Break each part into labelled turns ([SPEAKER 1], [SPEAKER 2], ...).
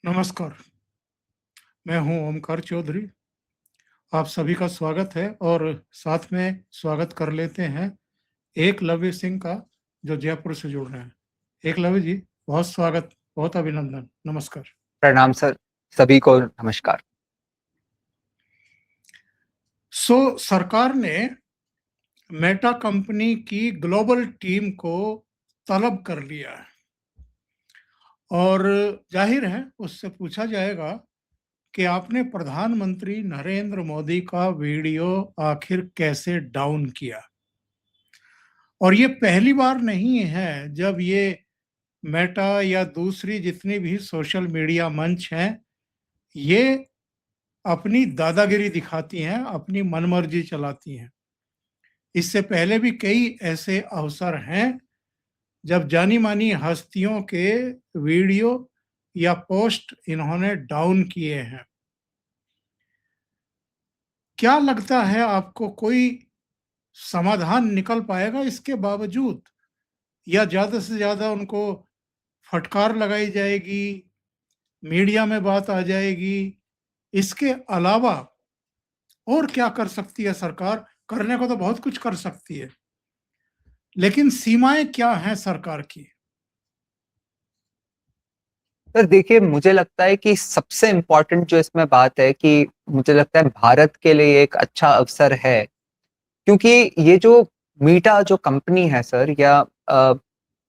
[SPEAKER 1] नमस्कार, मैं हूं ओमकार चौधरी। आप सभी का स्वागत है और साथ में स्वागत कर लेते हैं एकलव्य सिंह का, जो जयपुर से जुड़ रहे हैं। एकलव्य जी, बहुत स्वागत, बहुत अभिनंदन, नमस्कार।
[SPEAKER 2] प्रणाम सर, सभी को नमस्कार।
[SPEAKER 1] सरकार ने मेटा कंपनी की ग्लोबल टीम को तलब कर लिया है और जाहिर है उससे पूछा जाएगा कि आपने प्रधानमंत्री नरेंद्र मोदी का वीडियो आखिर कैसे डाउन किया। और ये पहली बार नहीं है जब ये मेटा या दूसरी जितनी भी सोशल मीडिया मंच हैं, ये अपनी दादागिरी दिखाती हैं, अपनी मनमर्जी चलाती हैं। इससे पहले भी कई ऐसे अवसर हैं जब जानी मानी हस्तियों के वीडियो या पोस्ट इन्होंने डाउन किए हैं। क्या लगता है आपको, कोई समाधान निकल पाएगा इसके बावजूद, या ज्यादा से ज्यादा उनको फटकार लगाई जाएगी, मीडिया में बात आ जाएगी? इसके अलावा और क्या कर सकती है सरकार? करने को तो बहुत कुछ कर सकती है, लेकिन सीमाएं क्या हैं सरकार की?
[SPEAKER 2] सर देखिए, मुझे लगता है कि सबसे इम्पोर्टेंट जो इसमें बात है कि मुझे लगता है भारत के लिए एक अच्छा अवसर है, क्योंकि ये जो मीटा जो कंपनी है सर, या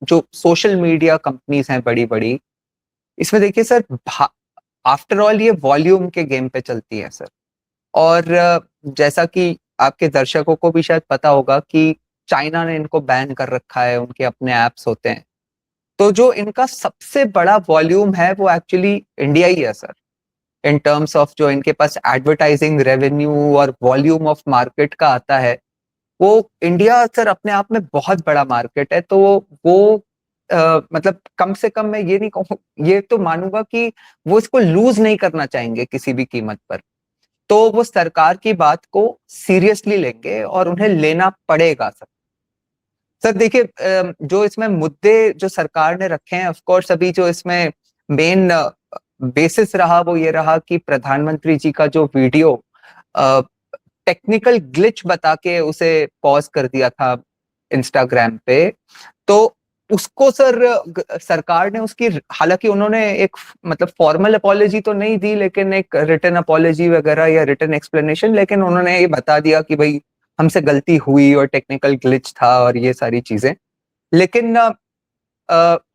[SPEAKER 2] जो सोशल मीडिया कंपनीज हैं बड़ी बड़ी, इसमें देखिए सर, आफ्टर ऑल ये वॉल्यूम के गेम पे चलती है सर। और जैसा कि आपके दर्शकों को भी शायद पता होगा कि चाइना ने इनको बैन कर रखा है, उनके अपने एप्स होते हैं। तो जो इनका सबसे बड़ा वॉल्यूम है वो एक्चुअली इंडिया ही है सर, इन टर्म्स ऑफ जो इनके पास एडवर्टाइजिंग रेवेन्यू और वॉल्यूम ऑफ मार्केट का आता है। वो इंडिया सर अपने आप में बहुत बड़ा मार्केट है। तो वो मतलब कम से कम मैं ये नहीं कहूँ, ये तो मानूंगा कि वो इसको लूज नहीं करना चाहेंगे किसी भी कीमत पर। तो वो सरकार की बात को सीरियसली लेंगे और उन्हें लेना पड़ेगा सर। सर देखिए, जो इसमें मुद्दे जो सरकार ने रखे हैं, ऑफ कोर्स अभी जो इसमें मेन बेसिस रहा वो ये रहा कि प्रधानमंत्री जी का जो वीडियो टेक्निकल ग्लिच बता के उसे पॉज कर दिया था इंस्टाग्राम पे। तो उसको सर सरकार ने उसकी, हालांकि उन्होंने एक मतलब फॉर्मल अपॉलॉजी तो नहीं दी, लेकिन एक रिटन अपॉलॉजी वगैरह या रिटन एक्सप्लेनेशन, लेकिन उन्होंने ये बता दिया कि भाई हमसे गलती हुई और टेक्निकल ग्लिच था और ये सारी चीजें। लेकिन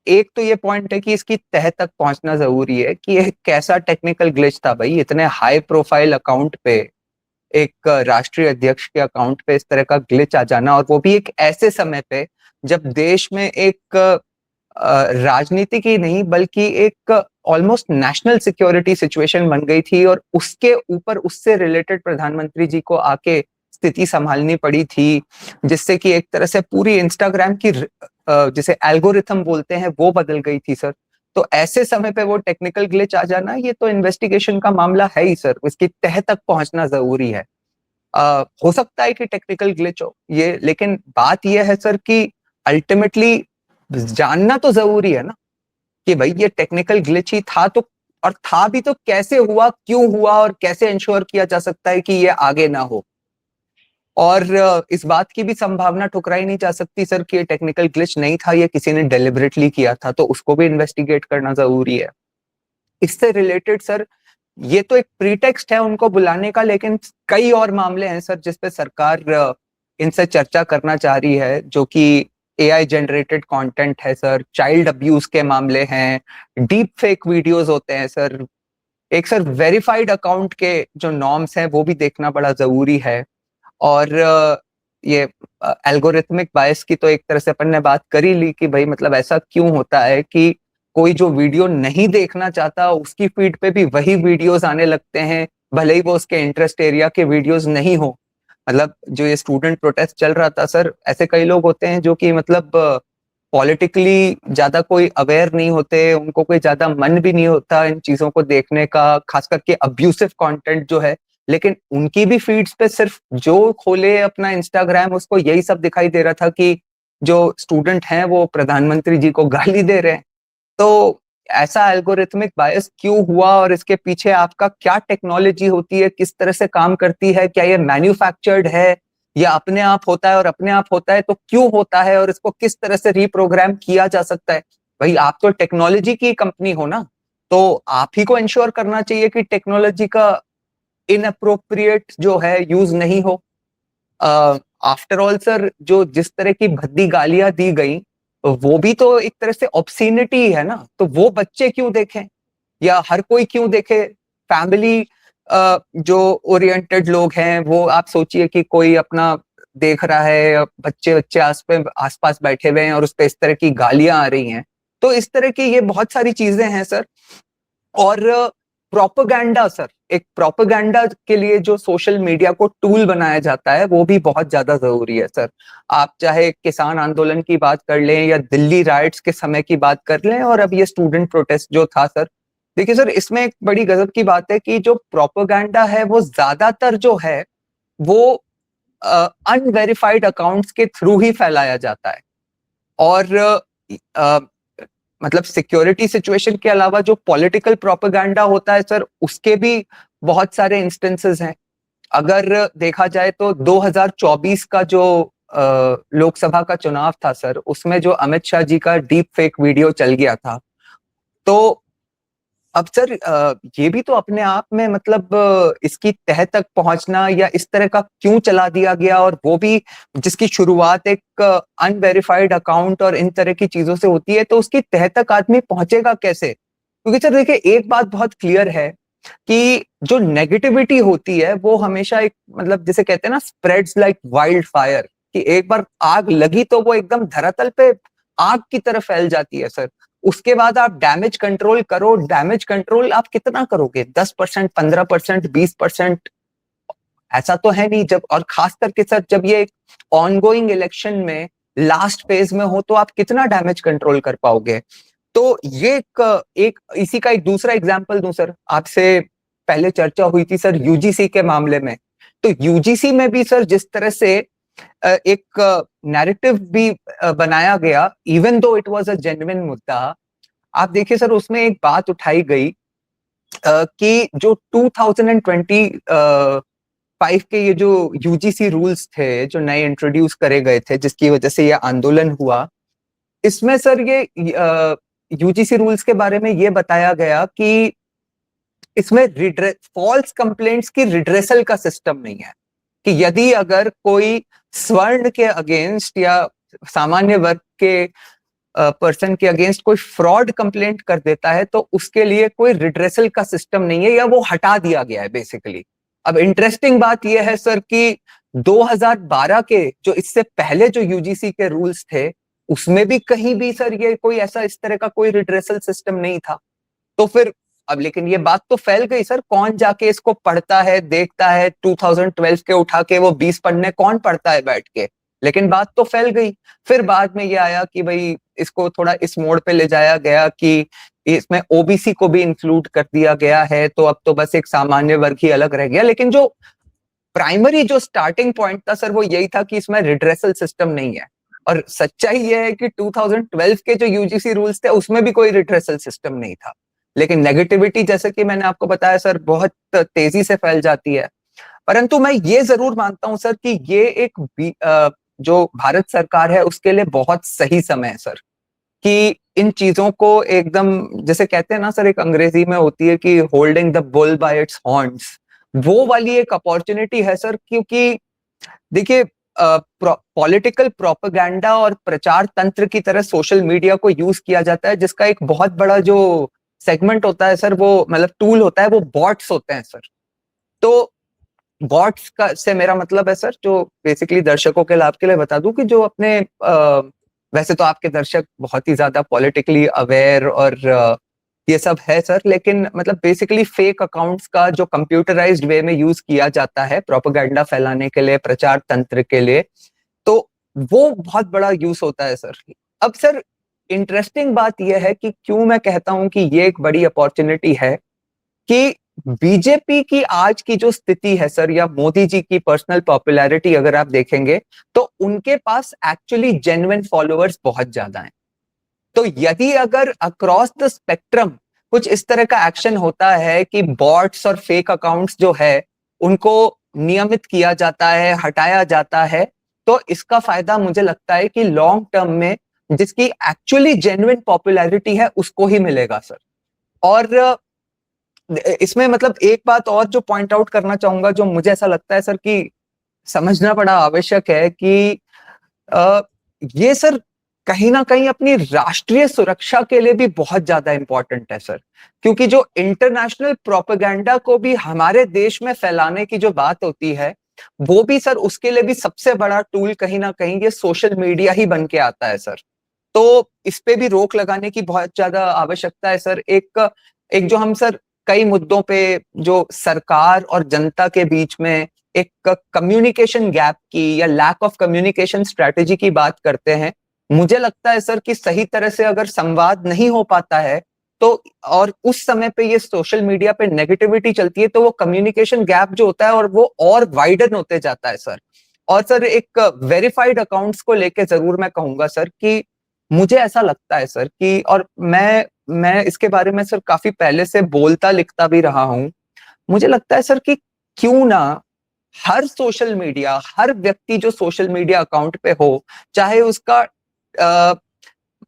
[SPEAKER 2] एक तो ये पॉइंट है कि इसकी तह तक पहुंचना जरूरी है कि एक कैसा टेक्निकल ग्लिच था भाई, इतने हाई प्रोफाइल अकाउंट पे, एक राष्ट्रीय अध्यक्ष के अकाउंट पे इस तरह का ग्लिच आ जाना, और वो भी एक ऐसे समय पे जब देश में एक राजनीतिक ही नहीं बल्कि एक ऑलमोस्ट नेशनल सिक्योरिटी सिचुएशन बन गई थी, और उसके ऊपर उससे रिलेटेड प्रधानमंत्री जी को आके स्थिति संभालनी पड़ी थी, जिससे कि एक तरह से पूरी इंस्टाग्राम की जिसे एल्गोरिथम बोलते हैं वो बदल गई थी सर। तो ऐसे समय पे वो टेक्निकल ग्लिच आ जाना, ये तो इन्वेस्टिगेशन का मामला है ही सर, इसकी तह तक पहुंचना जरूरी है। हो सकता है कि टेक्निकल ग्लिच हो ये, लेकिन बात यह है सर कि अल्टीमेटली जानना तो जरूरी है ना कि भाई ये टेक्निकल ग्लिच ही था, तो और था भी तो कैसे हुआ, क्यों हुआ, और कैसे इंश्योर किया जा सकता है कि ये आगे ना हो। और इस बात की भी संभावना ठुकराई नहीं जा सकती सर कि ये टेक्निकल ग्लिच नहीं था, ये किसी ने डेलिबरेटली किया था, तो उसको भी इन्वेस्टिगेट करना जरूरी है। इससे रिलेटेड सर, ये तो एक प्रीटेक्स्ट है उनको बुलाने का, लेकिन कई और मामले हैं सर जिसपे सरकार इनसे चर्चा करना चाह रही है, जो कि एआई जनरेटेड कंटेंट है सर, चाइल्ड अब्यूज के मामले हैं, डीप फेक वीडियोस होते हैं सर, एक सर वेरीफाइड अकाउंट के जो नॉर्म्स हैं वो भी देखना बड़ा जरूरी है। और ये एल्गोरिथमिक बायस की तो एक तरह से अपन ने बात कर ही ली कि भाई मतलब ऐसा क्यों होता है कि कोई जो वीडियो नहीं देखना चाहता उसकी फीड पे भी वही वीडियोस आने लगते हैं, भले ही वो उसके इंटरेस्ट एरिया के वीडियोस नहीं हो। मतलब जो ये स्टूडेंट प्रोटेस्ट चल रहा था सर, ऐसे कई लोग होते हैं जो कि मतलब पॉलिटिकली ज्यादा कोई अवेयर नहीं होते, उनको कोई ज्यादा मन भी नहीं होता इन चीजों को देखने का, खास करके अब्यूसिव कंटेंट जो है, लेकिन उनकी भी फीड्स पे सिर्फ जो खोले अपना इंस्टाग्राम उसको यही सब दिखाई दे रहा था कि जो स्टूडेंट हैं वो प्रधानमंत्री जी को गाली दे रहे हैं। तो ऐसा एल्गोरिथमिक बायस क्यों हुआ और इसके पीछे आपका क्या टेक्नोलॉजी होती है, किस तरह से काम करती है, क्या ये मैन्युफैक्चर्ड है या अपने आप होता है, और अपने आप होता है तो क्यों होता है और इसको किस तरह से रिप्रोग्राम किया जा सकता है। भाई आप तो टेक्नोलॉजी की कंपनी हो ना, तो आप ही को इंश्योर करना चाहिए कि टेक्नोलॉजी का इनअप्रोप्रिएट जो है यूज नहीं हो। आफ्टर ऑल सर, जो जिस तरह की भद्दी गालियां दी गई वो भी तो एक तरह से ऑब्सीनिटी है ना, तो वो बच्चे क्यों देखें या हर कोई क्यों देखे। फैमिली जो ओरिएंटेड लोग हैं वो आप सोचिए कि कोई अपना देख रहा है, बच्चे बच्चे आसपास बैठे हुए हैं और उस पर इस तरह की गालियां आ रही हैं, तो इस तरह की ये बहुत सारी चीजें हैं सर। और प्रोपेगेंडा सर, एक प्रोपेगेंडा के लिए जो सोशल मीडिया को टूल बनाया जाता है वो भी बहुत ज्यादा जरूरी है सर। आप चाहे किसान आंदोलन की बात कर लें या दिल्ली राइट्स के समय की बात कर लें और अब ये स्टूडेंट प्रोटेस्ट जो था सर, देखिए सर इसमें एक बड़ी गजब की बात है कि जो प्रोपेगेंडा है वो ज्यादातर जो है वो अनवेरिफाइड अकाउंट्स के थ्रू ही फैलाया जाता है। और मतलब सिक्योरिटी सिचुएशन के अलावा जो पॉलिटिकल प्रोपेगेंडा होता है सर, उसके भी बहुत सारे इंस्टेंसेस हैं। अगर देखा जाए तो 2024 का जो लोकसभा का चुनाव था सर, उसमें जो अमित शाह जी का डीप फेक वीडियो चल गया था, तो अब सर ये भी तो अपने आप में मतलब इसकी तह तक पहुंचना या इस तरह का क्यों चला दिया गया, और वो भी जिसकी शुरुआत एक अनवेरिफाइड अकाउंट और इन तरह की चीजों से होती है, तो उसकी तह तक आदमी पहुंचेगा कैसे। क्योंकि सर देखिए एक बात बहुत क्लियर है कि जो नेगेटिविटी होती है वो हमेशा एक मतलब जिसे कहते हैं ना स्प्रेड्स लाइक वाइल्ड फायर, कि एक बार आग लगी तो वो एकदम धरातल पे आग की तरह फैल जाती है सर। उसके बाद आप डैमेज कंट्रोल करो, डैमेज कंट्रोल आप कितना करोगे, 10%, 15%, 20%, ऐसा तो है नहीं। जब और खास करके सर जब ये ऑनगोइंग इलेक्शन में लास्ट फेज में हो तो आप कितना डैमेज कंट्रोल कर पाओगे। तो ये एक इसी का एक दूसरा एग्जांपल दूं सर, आपसे पहले चर्चा हुई थी सर यूजीसी के मामले में, तो यूजीसी में भी सर जिस तरह से एक नैरेटिव भी बनाया गया, even though it was a genuine मुद्दा, आप देखिए सर उसमें एक बात उठाई गई कि जो 2025 के ये जो यूजीसी रूल्स थे जो नए इंट्रोड्यूस करे गए थे जिसकी वजह से ये आंदोलन हुआ, इसमें सर ये यूजीसी रूल्स के बारे में ये बताया गया कि इसमें फॉल्स कंप्लेंट्स की रिड्रेसल का सिस्टम नहीं है, कि यदि अगर कोई स्वर्ण के अगेंस्ट या सामान्य वर्ग के पर्सन के अगेंस्ट कोई फ्रॉड कंप्लेंट कर देता है तो उसके लिए कोई रिड्रेसल का सिस्टम नहीं है या वो हटा दिया गया है बेसिकली। अब इंटरेस्टिंग बात यह है सर कि 2012 के जो इससे पहले जो यूजीसी के रूल्स थे उसमें भी कहीं भी सर ये कोई ऐसा इस तरह का कोई रिड्रेसल सिस्टम नहीं था। तो फिर अब लेकिन ये बात तो फैल गई सर, कौन जाके इसको पढ़ता है देखता है, 2012 के उठा के वो 20 पढ़ने कौन पढ़ता है बैठ के, लेकिन बात तो फैल गई। फिर बाद में ये आया कि भाई इसको थोड़ा इस मोड़ पे ले जाया गया कि इसमें ओबीसी को भी इंक्लूड कर दिया गया है, तो अब तो बस एक सामान्य वर्ग ही अलग रह गया। लेकिन जो प्राइमरी जो स्टार्टिंग पॉइंट था सर वो यही था कि इसमें रिड्रेसल सिस्टम नहीं है। और सच्चाई यह है कि 2012 के जो यूजीसी रूल्स थे उसमें भी कोई रिड्रेसल सिस्टम नहीं था। लेकिन नेगेटिविटी जैसे कि मैंने आपको बताया सर बहुत तेजी से फैल जाती है। परंतु मैं ये जरूर मानता हूं सर कि ये एक जो भारत सरकार है उसके लिए बहुत सही समय है सर, कि इन चीजों को एकदम जैसे कहते हैं ना सर, एक अंग्रेजी में होती है कि holding the bull bye it's horns, वो वाली एक अपॉर्चुनिटी है सर। क्योंकि देखिए पॉलिटिकल प्रोपेगेंडा और प्रचार तंत्र की तरह सोशल मीडिया को यूज किया जाता है, जिसका एक बहुत बड़ा जो सेगमेंट होता है सर, वो मतलब टूल होता है, वो बॉट्स होते हैं सर। तो बॉट्स का से मेरा मतलब है सर, जो बेसिकली दर्शकों के लाभ के लिए बता दूं कि जो अपने वैसे तो आपके दर्शक बहुत ही ज्यादा पॉलिटिकली अवेयर और ये सब है सर, लेकिन मतलब बेसिकली फेक अकाउंट्स का जो कंप्यूटराइज्ड वे में यूज किया जाता है प्रोपेगेंडा फैलाने के लिए, प्रचार तंत्र के लिए, तो वो बहुत बड़ा यूज होता है सर। अब सर इंटरेस्टिंग बात यह है कि क्यों मैं कहता हूं कि ये एक बड़ी अपॉर्चुनिटी है, कि बीजेपी की आज की जो स्थिति है सर, या मोदी जी की पर्सनल पॉपुलैरिटी अगर आप देखेंगे तो उनके पास एक्चुअली जेन्युइन फॉलोअर्स बहुत ज्यादा हैं। तो यदि अगर अक्रॉस द स्पेक्ट्रम कुछ इस तरह का एक्शन होता है कि बॉट्स और फेक अकाउंट्स जो है उनको नियमित किया जाता है, हटाया जाता है, तो इसका फायदा मुझे लगता है कि लॉन्ग टर्म में जिसकी एक्चुअली जेन्युइन पॉपुलैरिटी है उसको ही मिलेगा सर। और इसमें मतलब एक बात और जो पॉइंट आउट करना चाहूंगा, जो मुझे ऐसा लगता है सर कि समझना बड़ा आवश्यक है कि अ, ये सर कहीं ना कहीं अपनी राष्ट्रीय सुरक्षा के लिए भी बहुत ज्यादा इंपॉर्टेंट है सर, क्योंकि जो इंटरनेशनल प्रोपेगेंडा को भी हमारे देश में फैलाने की जो बात होती है, वो भी सर उसके लिए भी सबसे बड़ा टूल कहीं ना कहीं ये सोशल मीडिया ही बन के आता है सर। तो इस पे भी रोक लगाने की बहुत ज्यादा आवश्यकता है सर। एक एक जो हम सर कई मुद्दों पे जो सरकार और जनता के बीच में एक कम्युनिकेशन गैप की या लैक ऑफ कम्युनिकेशन स्ट्रेटेजी की बात करते हैं, मुझे लगता है सर कि सही तरह से अगर संवाद नहीं हो पाता है तो, और उस समय पे ये सोशल मीडिया पे नेगेटिविटी चलती है, तो वो कम्युनिकेशन गैप जो होता है और वो और वाइडन होते जाता है सर। और सर एक वेरीफाइड अकाउंट्स को लेके जरूर मैं कहूंगा सर कि मुझे ऐसा लगता है सर कि, और मैं इसके बारे में सर काफी पहले से बोलता लिखता भी रहा हूं, मुझे लगता है सर कि क्यों ना हर सोशल मीडिया, हर व्यक्ति जो सोशल मीडिया अकाउंट पे हो, चाहे उसका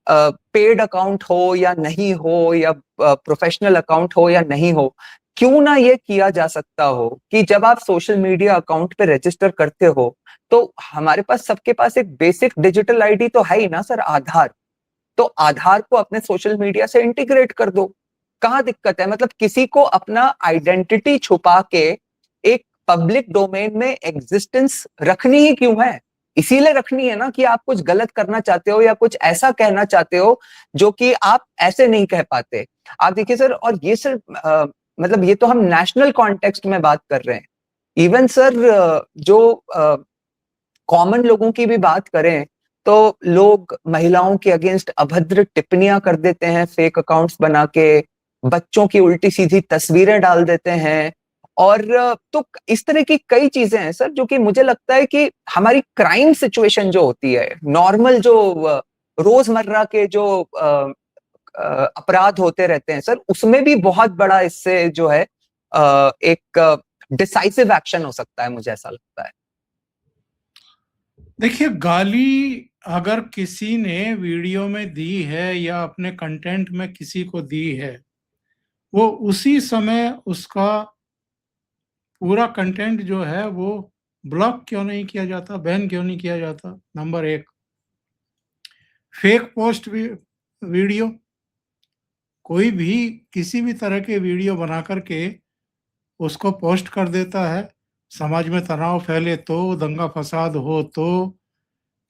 [SPEAKER 2] पेड अकाउंट हो या नहीं हो, या प्रोफेशनल अकाउंट हो या नहीं हो, क्यों ना ये किया जा सकता हो कि जब आप सोशल मीडिया अकाउंट पे रजिस्टर करते हो तो हमारे पास सबके पास एक बेसिक डिजिटल आईडी तो है ही ना सर, आधार। तो आधार को अपने सोशल मीडिया से इंटीग्रेट कर दो। कहाँ दिक्कत है? मतलब किसी को अपना आइडेंटिटी छुपा के एक पब्लिक डोमेन में एग्जिस्टेंस रखनी ही क्यों है? इसीलिए रखनी है ना कि आप कुछ गलत करना चाहते हो या कुछ ऐसा कहना चाहते हो जो कि आप ऐसे नहीं कह पाते। आप देखिए सर, और ये सर मतलब ये तो हम नेशनल कॉन्टेक्स्ट में बात कर रहे हैं। इवन सर जो कॉमन लोगों की भी बात करें तो लोग महिलाओं के अगेंस्ट अभद्र टिप्पणियां कर देते हैं फेक अकाउंट्स बना के, बच्चों की उल्टी सीधी तस्वीरें डाल देते हैं। और तो इस तरह की कई चीजें हैं सर जो कि मुझे लगता है कि हमारी क्राइम सिचुएशन जो होती है, नॉर्मल जो रोजमर्रा के जो अपराध होते रहते हैं सर, उसमें भी बहुत बड़ा इससे जो है एक डिसाइसिव एक्शन हो सकता है, मुझे ऐसा लगता है।
[SPEAKER 1] देखिए, गाली अगर किसी ने वीडियो में दी है या अपने कंटेंट में किसी को दी है, वो उसी समय उसका पूरा कंटेंट जो है वो ब्लॉक क्यों नहीं किया जाता, बैन क्यों नहीं किया जाता? नंबर एक। फेक पोस्ट वीडियो, कोई भी किसी भी तरह के वीडियो बना करके उसको पोस्ट कर देता है, समाज में तनाव फैले तो, दंगा फसाद हो तो,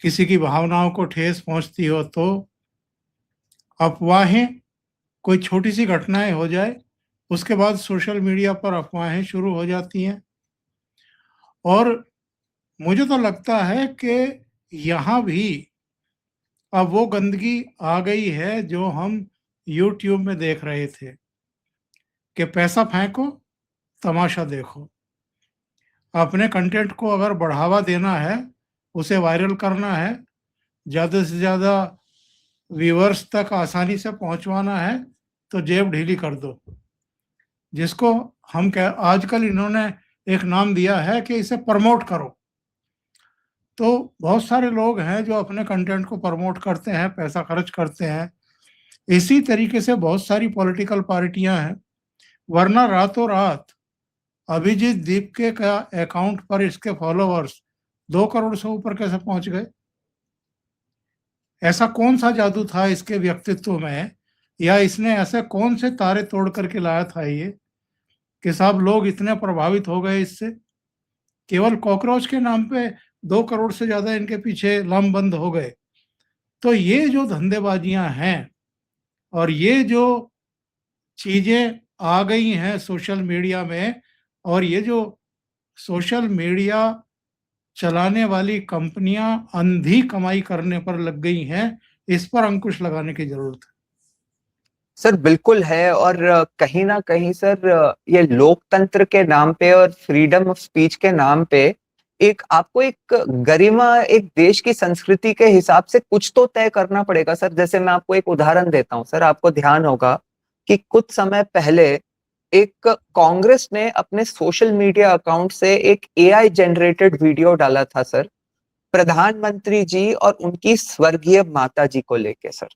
[SPEAKER 1] किसी की भावनाओं को ठेस पहुंचती हो तो, अफवाहें, कोई छोटी-सी घटनाएँ हो जाए, उसके बाद सोशल मीडिया पर अफ़वाहें शुरू हो जाती हैं। और मुझे तो लगता है कि यहाँ भी अब वो गंदगी आ गई है जो हम यूट्यूब में देख रहे थे, कि पैसा फेंको, तमाशा देखो। अपने कंटेंट को अगर बढ़ावा देना है, उसे वायरल करना है, ज़्यादा से ज़्यादा व्यूअर्स तक आसानी से पहुँचवाना है, तो जेब ढीली कर दो। जिसको हम कह आजकल इन्होंने एक नाम दिया है कि इसे प्रमोट करो। तो बहुत सारे लोग हैं जो अपने कंटेंट को प्रमोट करते हैं, पैसा खर्च करते हैं। इसी तरीके से बहुत सारी पॉलिटिकल पार्टियां हैं, वरना रातों रात अभिजीत दीपके का अकाउंट पर इसके फॉलोअर्स 2 करोड़ से ऊपर कैसे पहुंच गए? ऐसा कौन सा जादू था इसके व्यक्तित्व में, या इसने ऐसे कौन से तारे तोड़ करके लाया था ये, कि सब लोग इतने प्रभावित हो गए इससे? केवल कॉकरोच के नाम पे 2 करोड़ से ज़्यादा इनके पीछे लामबंद हो गए। तो ये जो धंधेबाजियाँ हैं और ये जो चीज़ें आ गई हैं सोशल मीडिया में, और ये जो सोशल मीडिया चलाने वाली कंपनियाँ अंधी कमाई करने पर लग गई हैं, इस पर अंकुश लगाने की ज़रूरत है।
[SPEAKER 2] सर बिल्कुल है, और कहीं ना कहीं सर ये लोकतंत्र के नाम पे और फ्रीडम ऑफ स्पीच के नाम पे एक आपको एक गरिमा, एक देश की संस्कृति के हिसाब से कुछ तो तय करना पड़ेगा सर। जैसे मैं आपको एक उदाहरण देता हूँ सर, आपको ध्यान होगा कि कुछ समय पहले एक कांग्रेस ने अपने सोशल मीडिया अकाउंट से एक एआई जनरेटेड वीडियो डाला था सर, प्रधानमंत्री जी और उनकी स्वर्गीय माता जी को लेके सर,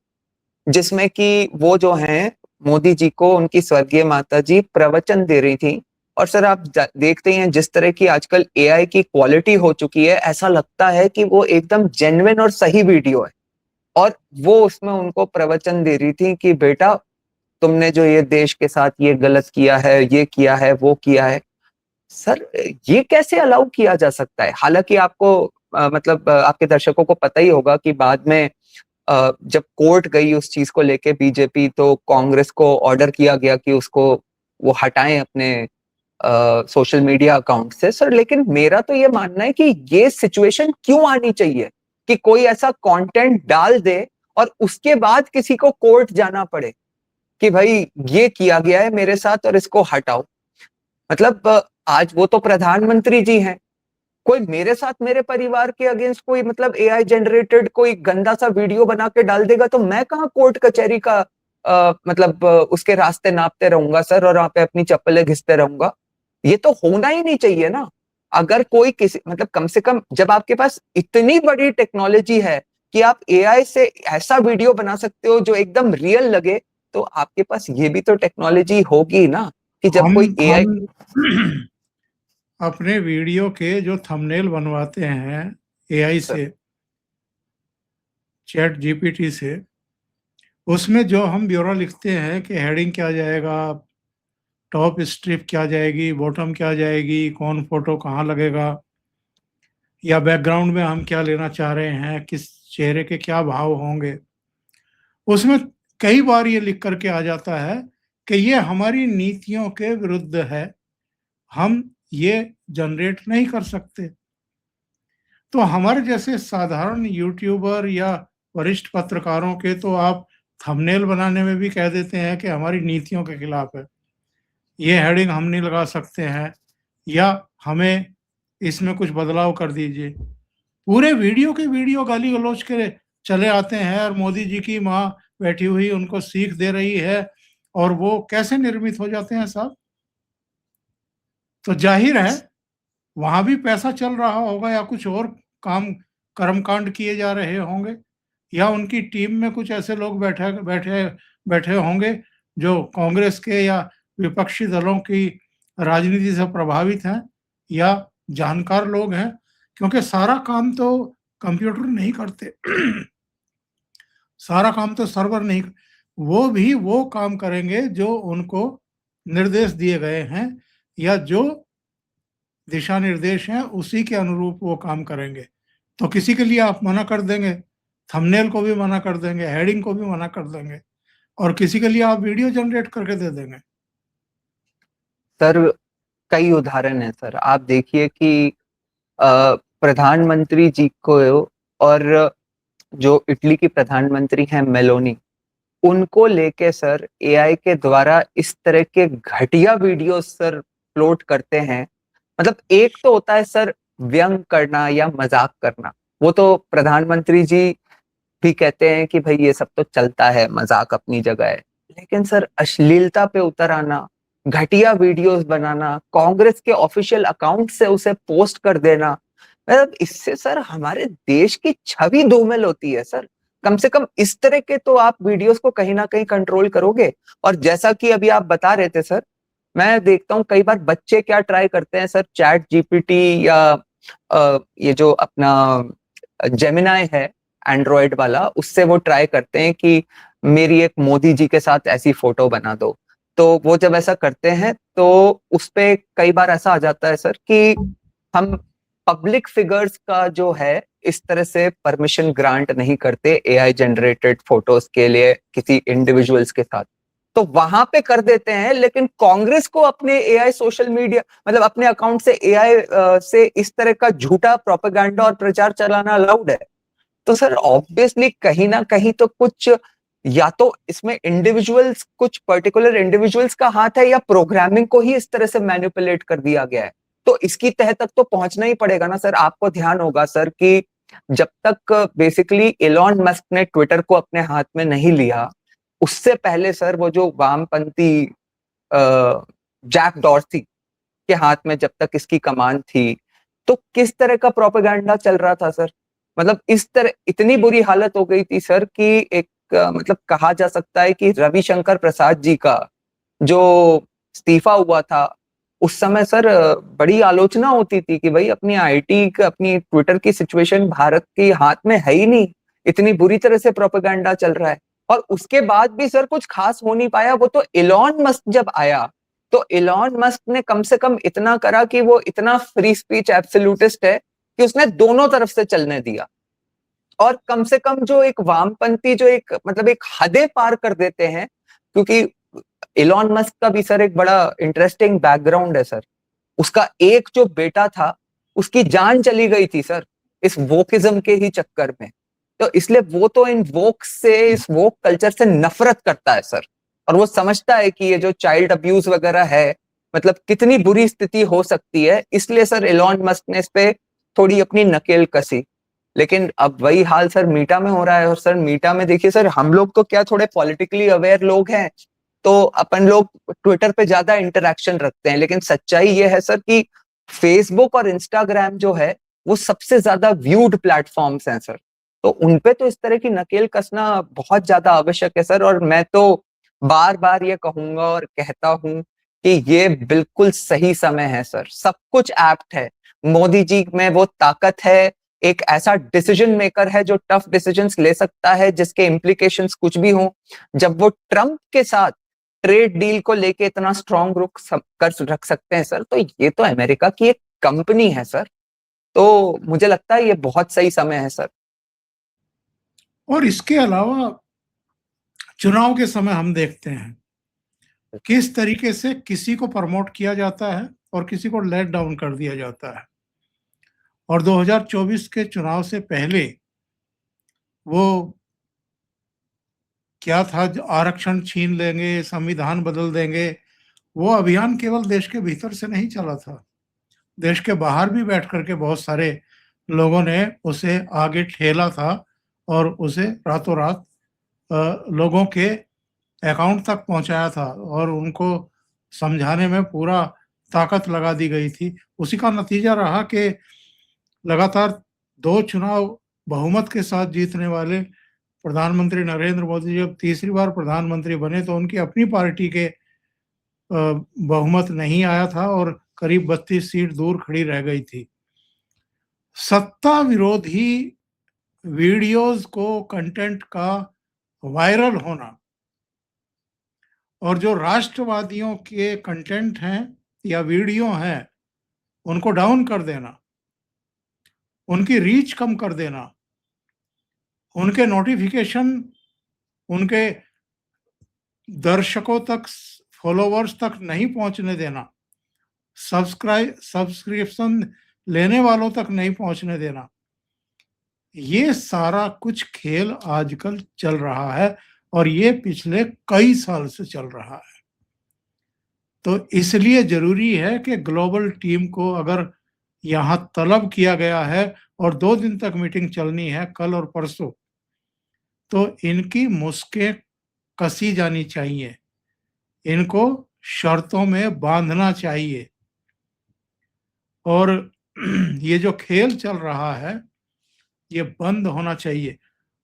[SPEAKER 2] जिसमें कि वो जो हैं मोदी जी को उनकी स्वर्गीय माता जी प्रवचन दे रही थी। और सर आप देखते हैं जिस तरह की आजकल एआई की क्वालिटी हो चुकी है, ऐसा लगता है कि वो एकदम जेन्युइन और सही वीडियो है। और वो उसमें उनको प्रवचन दे रही थी कि बेटा तुमने जो ये देश के साथ ये गलत किया है, ये किया है, वो किया है। सर ये कैसे अलाउ किया जा सकता है? हालांकि आपको मतलब आपके दर्शकों को पता ही होगा कि बाद में जब कोर्ट गई उस चीज को लेके बीजेपी, तो कांग्रेस को ऑर्डर किया गया कि उसको वो हटाएं अपने सोशल मीडिया अकाउंट से सर। लेकिन मेरा तो ये मानना है कि ये सिचुएशन क्यों आनी चाहिए कि कोई ऐसा कंटेंट डाल दे और उसके बाद किसी को कोर्ट जाना पड़े कि भाई ये किया गया है मेरे साथ और इसको हटाओ। मतलब आज वो तो प्रधानमंत्री जी हैं, कोई मेरे साथ मेरे परिवार के अगेंस्ट कोई मतलब एआई जनरेटेड कोई गंदा सा वीडियो बना के डाल देगा तो मैं कहाँ कोर्ट कचहरी का मतलब उसके रास्ते नापते रहूंगा सर, और वहां पे अपनी चप्पलें घिसते रहूंगा। ये तो होना ही नहीं चाहिए ना। अगर कोई किसी मतलब कम से कम जब आपके पास इतनी बड़ी टेक्नोलॉजी है कि आप एआई से ऐसा वीडियो बना सकते हो जो एकदम रियल लगे, तो आपके पास ये भी तो टेक्नोलॉजी होगी ना कि जब कोई एआई
[SPEAKER 1] हम अपने वीडियो के जो थंबनेल बनवाते हैं एआई
[SPEAKER 2] सर,
[SPEAKER 1] से, चैट जीपीटी से, उसमें जो हम ब्यौरा लिखते हैं कि हेडिंग क्या जाएगा, टॉप स्ट्रिप क्या जाएगी, बॉटम क्या जाएगी, कौन फोटो कहाँ लगेगा, या बैकग्राउंड में हम क्या लेना चाह रहे हैं, किस चेहरे के क्या भाव होंगे, उसमें कई बार ये लिख करके आ जाता है कि ये हमारी नीतियों के विरुद्ध है, हम ये जनरेट नहीं कर सकते। तो हमारे जैसे साधारण यूट्यूबर या वरिष्ठ पत्रकारों के तो आप थंबनेल बनाने में भी कह देते हैं कि हमारी नीतियों के खिलाफ है, ये हेडिंग हम नहीं लगा सकते हैं, या हमें इसमें कुछ बदलाव कर दीजिए। पूरे वीडियो के वीडियो गाली गलौज के चले आते हैं और मोदी जी की माँ बैठी हुई उनको सीख दे रही है, और वो कैसे निर्मित हो जाते हैं साहब। तो जाहिर है वहां भी पैसा चल रहा होगा, या कुछ और काम कर्मकांड किए जा रहे होंगे, या उनकी टीम में कुछ ऐसे लोग बैठे बैठे बैठे होंगे जो कांग्रेस के या विपक्षी दलों की राजनीति से प्रभावित हैं, या जानकार लोग हैं, क्योंकि सारा काम तो कंप्यूटर नहीं करते सारा काम तो सर्वर नहीं, वो भी वो काम करेंगे जो उनको निर्देश दिए गए हैं, या जो दिशा निर्देश हैं उसी के अनुरूप वो काम करेंगे। तो किसी के लिए आप मना कर देंगे, थंबनेल को भी मना कर देंगे, हेडिंग को भी मना कर देंगे, और किसी के लिए आप वीडियो जनरेट करके दे देंगे।
[SPEAKER 2] सर कई उदाहरण है सर। आप देखिए कि प्रधानमंत्री जी को और जो इटली की प्रधानमंत्री हैं मेलोनी, उनको लेके सर एआई के द्वारा इस तरह के घटिया वीडियो सर अपलोड करते हैं। मतलब एक तो होता है सर व्यंग करना या मजाक करना, वो तो प्रधानमंत्री जी भी कहते हैं कि भाई ये सब तो चलता है, मजाक अपनी जगह है। लेकिन सर अश्लीलता पे उतर आना, घटिया वीडियोस बनाना, कांग्रेस के ऑफिशियल अकाउंट से उसे पोस्ट कर देना, मतलब इससे सर हमारे देश की छवि धूमिल होती है सर। कम से कम इस तरह के तो आप वीडियोस को कहीं ना कहीं कंट्रोल करोगे। और जैसा कि अभी आप बता रहे थे सर, मैं देखता हूँ कई बार बच्चे क्या ट्राई करते हैं सर, चैट जीपीटी या ये जो अपना जेमिनाई है एंड्रॉयड वाला, उससे वो ट्राई करते हैं कि मेरी एक मोदी जी के साथ ऐसी फोटो बना दो। तो वो जब ऐसा करते हैं तो उसपे कई बार ऐसा आ जाता है सर कि हम पब्लिक फिगर्स का जो है इस तरह से परमिशन ग्रांट नहीं करते एआई जनरेटेड फोटोज के लिए किसी इंडिविजुअल्स के साथ, तो वहां पे कर देते हैं। लेकिन कांग्रेस को अपने एआई सोशल मीडिया मतलब अपने अकाउंट से एआई से इस तरह का झूठा प्रोपेगेंडा और प्रचार चलाना अलाउड है। तो सर ऑब्वियसली कहीं ना कहीं तो कुछ, या तो इसमें इंडिविजुअल्स, कुछ पर्टिकुलर इंडिविजुअल्स का हाथ है, या प्रोग्रामिंग को ही इस तरह से मैनिपुलेट कर दिया गया है। तो इसकी तह तक तो पहुंचना ही पड़ेगा ना सर। आपको ध्यान होगा सर कि जब तक बेसिकली एलॉन मस्क ने ट्विटर को अपने हाथ में नहीं लिया, उससे पहले सर वो जो वामपंथी जैक डॉर्सी के हाथ में जब तक इसकी कमान थी, तो किस तरह का प्रोपेगेंडा चल रहा था सर। मतलब इस तरह इतनी बुरी हालत हो गई थी सर कि एक मतलब कहा जा सकता है कि रविशंकर प्रसाद जी का जो इस्तीफा हुआ था उस समय सर बड़ी आलोचना होती थी कि भाई अपनी आईटी अपनी ट्विटर की सिचुएशन भारत के हाथ में है ही नहीं, इतनी बुरी तरह से प्रोपेगेंडा चल रहा है। और उसके बाद भी सर कुछ खास हो नहीं पाया। वो तो एलॉन मस्क जब आया तो एलॉन मस्क ने कम से कम इतना करा कि वो इतना फ्री स्पीच एब्सोल्यूटिस्ट है कि उसने दोनों तरफ से चलने दिया। और कम से कम जो एक वामपंथी जो एक मतलब एक हदें पार कर देते हैं, क्योंकि एलॉन मस्क का भी सर एक बड़ा इंटरेस्टिंग बैकग्राउंड है सर। उसका एक जो बेटा था उसकी जान चली गई थी सर इस वोकिज्म के ही चक्कर में। तो इसलिए वो तो इन वोक से इस वोक कल्चर से नफरत करता है सर। और वो समझता है कि ये जो चाइल्ड अब्यूज वगैरह है मतलब कितनी बुरी स्थिति हो सकती है, इसलिए सर एलॉन मस्क ने इस पे थोड़ी अपनी नकेल कसी। लेकिन अब वही हाल सर मीटा में हो रहा है। और सर मीटा में देखिए सर, हम लोग तो क्या थोड़े पॉलिटिकली अवेयर लोग हैं, तो अपन लोग ट्विटर पे ज्यादा इंटरेक्शन रखते हैं, लेकिन सच्चाई ये है सर कि फेसबुक और इंस्टाग्राम जो है वो सबसे ज्यादा व्यूड प्लेटफॉर्म्स हैं सर। तो उनपे तो इस तरह की नकेल कसना बहुत ज्यादा आवश्यक है सर। और मैं तो बार बार ये कहूंगा और कहता हूं कि ये बिल्कुल सही समय है सर। सब कुछ एप्ट है। मोदी जी में वो ताकत है, एक ऐसा डिसीजन मेकर है जो टफ डिसीजंस ले सकता है जिसके इम्प्लीकेशंस कुछ भी हो। जब वो ट्रंप के साथ ट्रेड डील को लेके इतना स्ट्रॉन्ग रुख कर रख सकते हैं सर, तो ये तो अमेरिका की एक कंपनी है सर। तो मुझे लगता है ये बहुत सही समय है सर।
[SPEAKER 1] और इसके अलावा चुनाव के समय हम देखते हैं किस तरीके से किसी को प्रमोट किया जाता है और किसी को लेट डाउन कर दिया जाता है। और 2024 के चुनाव से पहले वो क्या था, आरक्षण छीन लेंगे, संविधान बदल देंगे, वो अभियान केवल देश के भीतर से नहीं चला था। देश के बाहर भी बैठ करके बहुत सारे लोगों ने उसे आगे ठेला था और उसे रातों रात लोगों के अकाउंट तक पहुंचाया था और उनको समझाने में पूरा ताकत लगा दी गई थी। उसी का नतीजा रहा कि लगातार 2 चुनाव बहुमत के साथ जीतने वाले प्रधानमंत्री नरेंद्र मोदी जब तीसरी बार प्रधानमंत्री बने तो उनकी अपनी पार्टी के बहुमत नहीं आया था और करीब 32 सीट दूर खड़ी रह गई थी। सत्ता विरोधी वीडियोस को कंटेंट का वायरल होना और जो राष्ट्रवादियों के कंटेंट हैं या वीडियो हैं उनको डाउन कर देना, उनकी रीच कम कर देना, उनके नोटिफिकेशन उनके दर्शकों तक, फॉलोवर्स तक नहीं पहुंचने देना, सब्सक्रिप्शन लेने वालों तक नहीं पहुंचने देना, ये सारा कुछ खेल आजकल चल रहा है और ये पिछले कई साल से चल रहा है। तो इसलिए जरूरी है कि ग्लोबल टीम को अगर यहाँ तलब किया गया है और 2 दिन तक मीटिंग चलनी है, कल और परसों, तो इनकी मुश्कें कसी जानी चाहिए, इनको शर्तों में बांधना चाहिए। और ये जो खेल चल रहा है ये बंद होना चाहिए।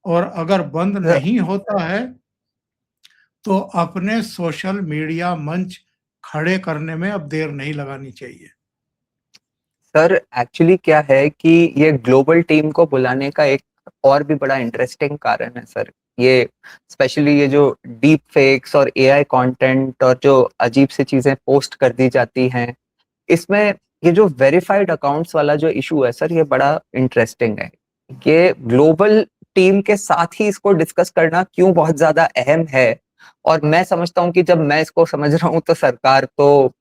[SPEAKER 1] और अगर बंद नहीं होता है तो अपने सोशल मीडिया मंच खड़े करने में अब देर नहीं लगानी चाहिए।
[SPEAKER 2] सर एक्चुअली क्या है कि ये ग्लोबल टीम को बुलाने का एक और भी बड़ा इंटरेस्टिंग कारण है सर। ये स्पेशली ये जो डीप फेक्स और एआई कंटेंट और जो अजीब सी चीजें पोस्ट कर दी जाती हैं, इसमें ये जो वेरीफाइड अकाउंट्स वाला जो इशू है सर, ये बड़ा इंटरेस्टिंग है। ये ग्लोबल टीम के साथ ही इसको डिस्कस करना क्यों बहुत ज्यादा अहम है। और मैं समझता हूँ कि जब मैं इसको समझ रहा हूँ तो सरकार तो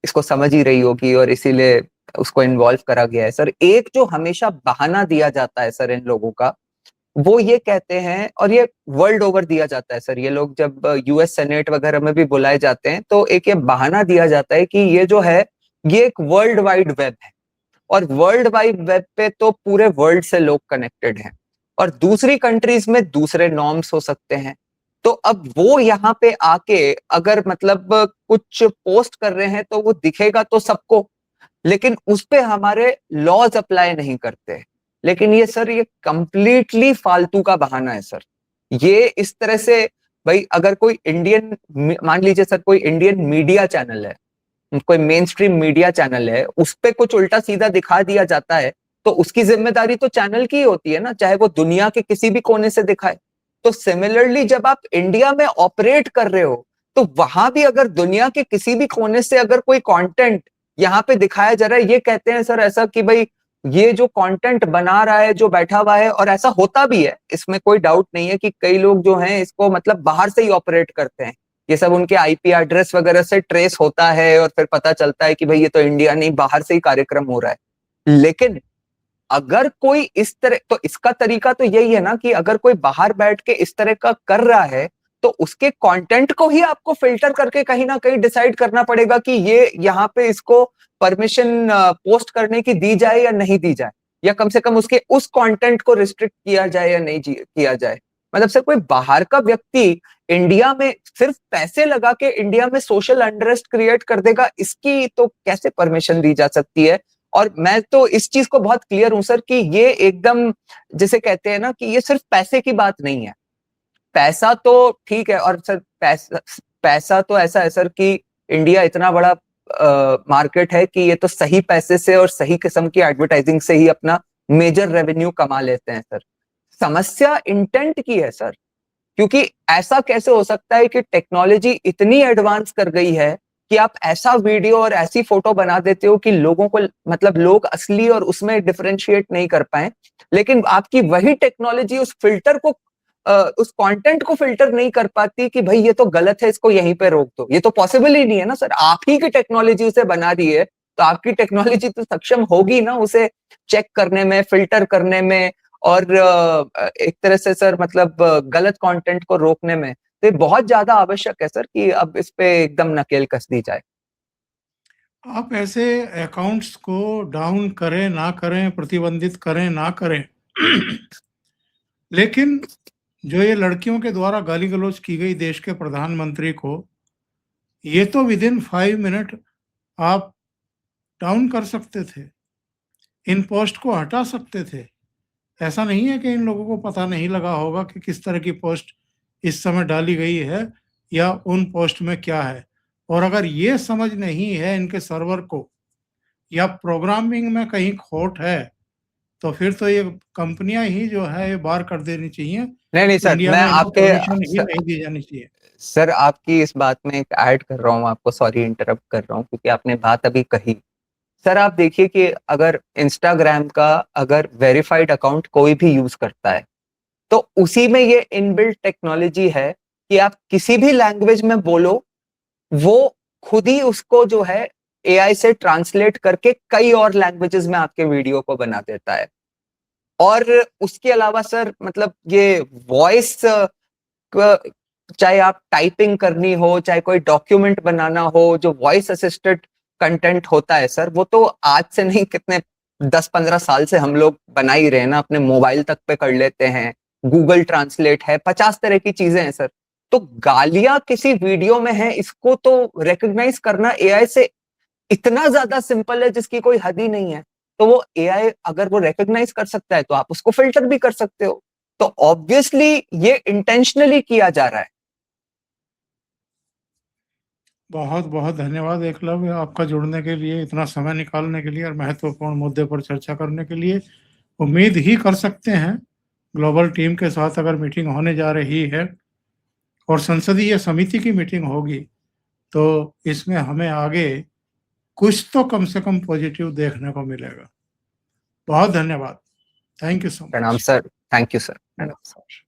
[SPEAKER 2] इसको समझ ही रही होगी और इसीलिए उसको इन्वॉल्व करा गया है सर। एक जो हमेशा बहाना दिया जाता है सर इन लोगों का, वो ये कहते हैं, और ये वर्ल्ड ओवर दिया जाता है सर, ये लोग जब यूएस सेनेट वगैरह में भी बुलाए जाते हैं तो एक ये बहाना दिया जाता है कि ये जो है ये एक वर्ल्ड वाइड वेब है, और वर्ल्ड वाइड वेब पे तो पूरे वर्ल्ड से लोग कनेक्टेड हैं, और दूसरी कंट्रीज में दूसरे नॉर्म्स हो सकते हैं। तो अब वो यहाँ पे आके अगर मतलब कुछ पोस्ट कर रहे हैं तो वो दिखेगा तो सबको, लेकिन उस पे हमारे लॉज अप्लाई नहीं करते। लेकिन ये सर, ये कंप्लीटली फालतू का बहाना है सर। ये इस तरह से, भाई अगर कोई इंडियन, मान लीजिए सर कोई इंडियन मीडिया चैनल है, कोई मेन स्ट्रीम मीडिया चैनल है, उस पे कुछ उल्टा सीधा दिखा दिया जाता है, तो उसकी जिम्मेदारी तो चैनल की ही होती है ना, चाहे वो दुनिया के किसी भी कोने से दिखाए। तो सिमिलरली जब आप इंडिया में ऑपरेट कर रहे हो, तो वहां भी अगर दुनिया के किसी भी कोने से अगर कोई कंटेंट यहाँ पे दिखाया जा रहा है, ये कहते हैं सर ऐसा कि भाई ये जो कंटेंट बना रहा है, जो बैठा हुआ है, और ऐसा होता भी है, इसमें कोई डाउट नहीं है कि कई लोग जो हैं इसको मतलब बाहर से ही ऑपरेट करते हैं, ये सब उनके आईपी एड्रेस वगैरह से ट्रेस होता है, और फिर पता चलता है कि भाई ये तो इंडिया नहीं, बाहर से ही कार्यक्रम हो रहा है। लेकिन अगर कोई इस तरह, तो इसका तरीका तो यही है ना कि अगर कोई बाहर बैठ के इस तरह का कर रहा है, तो उसके कंटेंट को ही आपको फिल्टर करके कहीं ना कहीं डिसाइड करना पड़ेगा कि ये यहाँ पे इसको परमिशन पोस्ट करने की दी जाए या नहीं दी जाए, या कम से कम उसके उस कंटेंट को रिस्ट्रिक्ट किया जाए या नहीं किया जाए। मतलब सर कोई बाहर का व्यक्ति इंडिया में सिर्फ पैसे लगा के इंडिया में सोशल अनरेस्ट क्रिएट कर देगा, इसकी तो कैसे परमिशन दी जा सकती है। और मैं तो इस चीज को बहुत क्लियर हूं सर कि ये एकदम, जिसे कहते हैं ना कि ये सिर्फ पैसे की बात नहीं है। पैसा तो ठीक है, और सर पैसा तो ऐसा है सर कि इंडिया इतना बड़ा मार्केट है कि ये तो सही पैसे से और सही किस्म की एडवर्टाइजिंग से ही अपना मेजर रेवेन्यू कमा लेते हैं सर। समस्या इंटेंट की है सर, क्योंकि ऐसा कैसे हो सकता है कि टेक्नोलॉजी इतनी एडवांस कर गई है कि आप ऐसा वीडियो और ऐसी फोटो बना देते हो कि लोगों को, मतलब लोग असली और उसमें डिफरेंशिएट नहीं कर पाए, लेकिन आपकी वही टेक्नोलॉजी उस फिल्टर को, उस कंटेंट को फिल्टर नहीं कर पाती कि भाई ये तो गलत है, इसको यहीं पे रोक दो। ये तो पॉसिबल ही नहीं है ना सर, आप ही की टेक्नोलॉजी उसे बना रही है, तो आपकी टेक्नोलॉजी तो सक्षम होगी ना उसे चेक करने में, फिल्टर करने में, और एक तरह से सर मतलब गलत कंटेंट को रोकने में। तो ये बहुत ज्यादा आवश्यक है सर कि अब इस पे एकदम नकेल कस दी जाए।
[SPEAKER 1] आप ऐसे अकाउंट्स को डाउन करें ना करें, प्रतिबंधित करें ना करें, लेकिन जो ये लड़कियों के द्वारा गाली गलौज की गई देश के प्रधानमंत्री को, ये तो विद इन 5 मिनट आप डाउन कर सकते थे, इन पोस्ट को हटा सकते थे। ऐसा नहीं है कि इन लोगों को पता नहीं लगा होगा कि किस तरह की पोस्ट इस समय डाली गई है या उन पोस्ट में क्या है। और अगर ये समझ नहीं है इनके सर्वर को या प्रोग्रामिंग में कहीं खोट है, तो फिर तो ये कंपनियां ही जो है ये बार कर देनी चाहिए।
[SPEAKER 2] नहीं सर,
[SPEAKER 1] इंडिया
[SPEAKER 2] मैं
[SPEAKER 1] में इनको
[SPEAKER 2] आपके
[SPEAKER 1] परमिशन ही नहीं दी जानी चाहिए।
[SPEAKER 2] सर आपकी इस बात में एक ऐड कर रहा हूँ आपको, सॉरी इंटरप्ट कर रहा हूँ, क्योंकि आपने बात अभी कही। सर आप देखिए कि अगर इंस्टाग्राम का अगर वेरीफाइड अकाउंट कोई भी यूज करता है, तो उसी में ये इनबिल्ट टेक्नोलॉजी है कि आप किसी भी लैंग्वेज में बोलो, वो खुद ही उसको जो है एआई से ट्रांसलेट करके कई और लैंग्वेजेस में आपके वीडियो को बना देता है। और उसके अलावा सर मतलब ये वॉइस, चाहे आप टाइपिंग करनी हो, चाहे कोई डॉक्यूमेंट बनाना हो, जो वॉइस असिस्टेड कंटेंट होता है सर, वो तो आज से नहीं, कितने 10-15 साल से हम लोग बना ही रहे हैं ना, अपने मोबाइल तक पे कर लेते हैं। गूगल ट्रांसलेट है, 50 तरह की चीजें हैं सर। तो गालियां किसी वीडियो में है, इसको तो रिकॉग्नाइज करना एआई से इतना ज्यादा सिंपल है जिसकी कोई हद ही नहीं है। तो वो एआई अगर वो रिकॉग्नाइज कर सकता है, तो आप उसको फिल्टर भी कर सकते हो। तो ऑब्वियसली ये इंटेंशनली किया जा रहा है।
[SPEAKER 1] बहुत बहुत धन्यवाद एकलव्य, आपका जुड़ने के लिए, इतना समय निकालने के लिए और महत्वपूर्ण मुद्दे पर चर्चा करने के लिए। उम्मीद ही कर सकते हैं ग्लोबल टीम के साथ अगर मीटिंग होने जा रही है और संसदीय समिति की मीटिंग होगी, तो इसमें हमें आगे कुछ तो कम से कम पॉजिटिव देखने को मिलेगा। बहुत धन्यवाद। थैंक यू सो
[SPEAKER 2] प्रणाम
[SPEAKER 1] much.
[SPEAKER 2] Sir, thank you sir, प्रणाम सर।